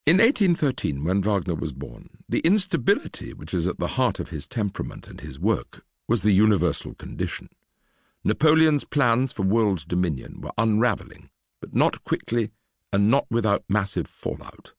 In 1813, when Wagner was born, the instability which is at the heart of his temperament and his work was the universal condition. Napoleon's plans for world dominion were unravelling, but not quickly and not without massive fallout.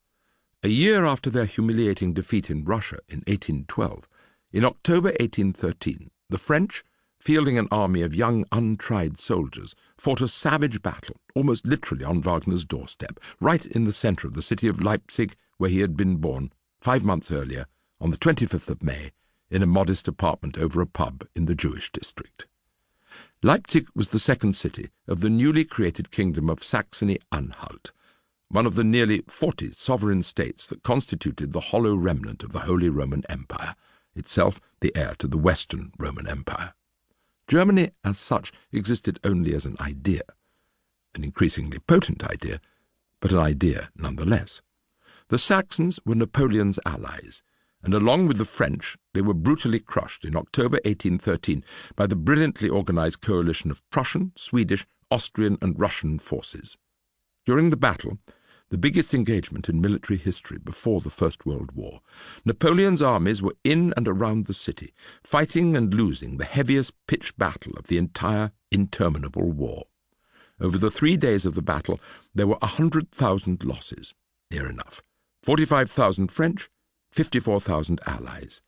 A year after their humiliating defeat in Russia in 1812, in October 1813, the French, fielding an army of young, untried soldiers, fought a savage battle, almost literally on Wagner's doorstep, right in the centre of the city of Leipzig, where he had been born 5 months earlier, on the 25th of May, in a modest apartment over a pub in the Jewish district. Leipzig was the second city of the newly created kingdom of Saxony-Anhalt, one of the nearly 40 sovereign states that constituted the hollow remnant of the Holy Roman Empire, itself the heir to the Western Roman Empire. Germany, as such, existed only as an idea, an increasingly potent idea, but an idea nonetheless. The Saxons were Napoleon's allies, and along with the French, they were brutally crushed in October 1813 by the brilliantly organized coalition of Prussian, Swedish, Austrian, and Russian forces. During the battle, the biggest engagement in military history before the First World War, Napoleon's armies were in and around the city, fighting and losing the heaviest pitched battle of the entire interminable war. Over the 3 days of the battle, there were 100,000 losses, near enough, 45,000 French, 54,000 allies.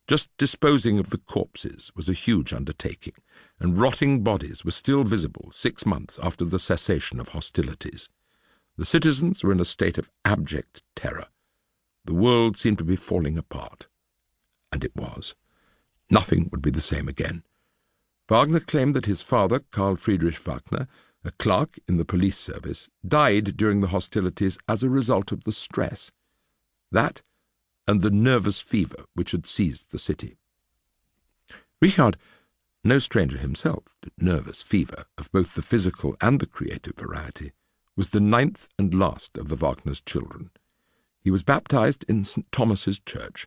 Just disposing of the corpses was a huge undertaking, and rotting bodies were still visible 6 months after the cessation of hostilities. The citizens were in a state of abject terror. The world seemed to be falling apart. And it was. Nothing would be the same again. Wagner claimed that his father, Carl Friedrich Wagner, a clerk in the police service, died during the hostilities as a result of the stress. That and the nervous fever which had seized the city. Richard, no stranger himself to nervous fever of both the physical and the creative variety, was the 9th and last of the Wagner's children. He was baptized in St. Thomas's Church,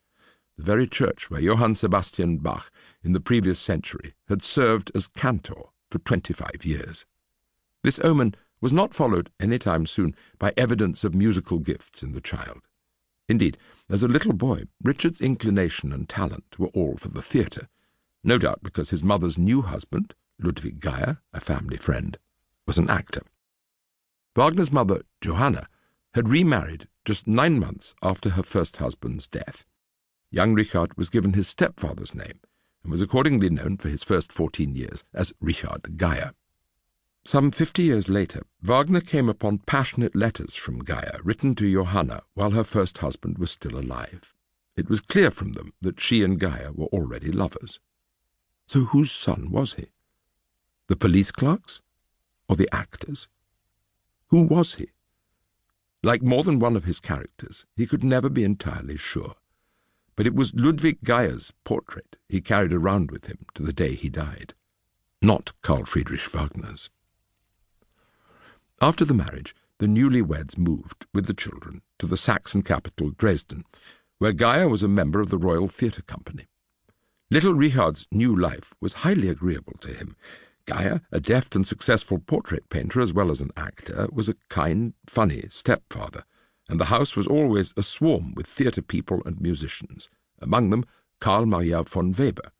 the very church where Johann Sebastian Bach in the previous century had served as cantor for 25 years. This omen was not followed any time soon by evidence of musical gifts in the child. Indeed, as a little boy, Richard's inclination and talent were all for the theatre, no doubt because his mother's new husband, Ludwig Geyer, a family friend, was an actor. Wagner's mother, Johanna, had remarried just 9 months after her first husband's death. Young Richard was given his stepfather's name and was accordingly known for his first 14 years as Richard Geyer. Some 50 years later, Wagner came upon passionate letters from Geyer written to Johanna while her first husband was still alive. It was clear from them that she and Geyer were already lovers. So whose son was he? The police clerk's or the actor's? Who was he? Like more than one of his characters, he could never be entirely sure. But it was Ludwig Geyer's portrait he carried around with him to the day he died, not Carl Friedrich Wagner's. After the marriage, the newlyweds moved, with the children, to the Saxon capital Dresden, where Geyer was a member of the Royal Theatre Company. Little Richard's new life was highly agreeable to him. Geyer, a deft and successful portrait painter as well as an actor, was a kind, funny stepfather, and the house was always aswarm with theatre people and musicians, among them Karl Maria von Weber.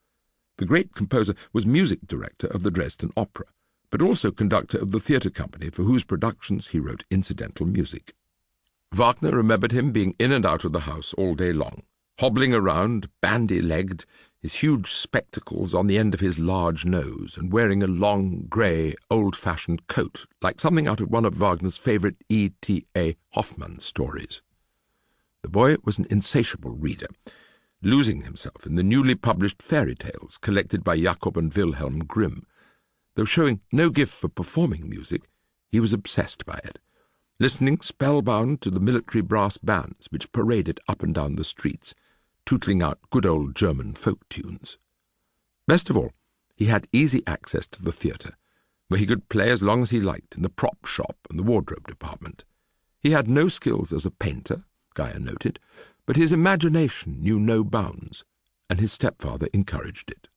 The great composer was music director of the Dresden Opera, but also conductor of the theatre company for whose productions he wrote incidental music. Wagner remembered him being in and out of the house all day long, hobbling around, bandy-legged, his huge spectacles on the end of his large nose, and wearing a long, grey, old-fashioned coat, like something out of one of Wagner's favourite E.T.A. Hoffmann stories. The boy was an insatiable reader, losing himself in the newly published fairy tales collected by Jacob and Wilhelm Grimm. Though showing no gift for performing music, he was obsessed by it, listening spellbound to the military brass bands which paraded up and down the streets, tootling out good old German folk tunes. Best of all, he had easy access to the theatre, where he could play as long as he liked in the prop shop and the wardrobe department. He had no skills as a painter, Geyer noted, but his imagination knew no bounds, and his stepfather encouraged it.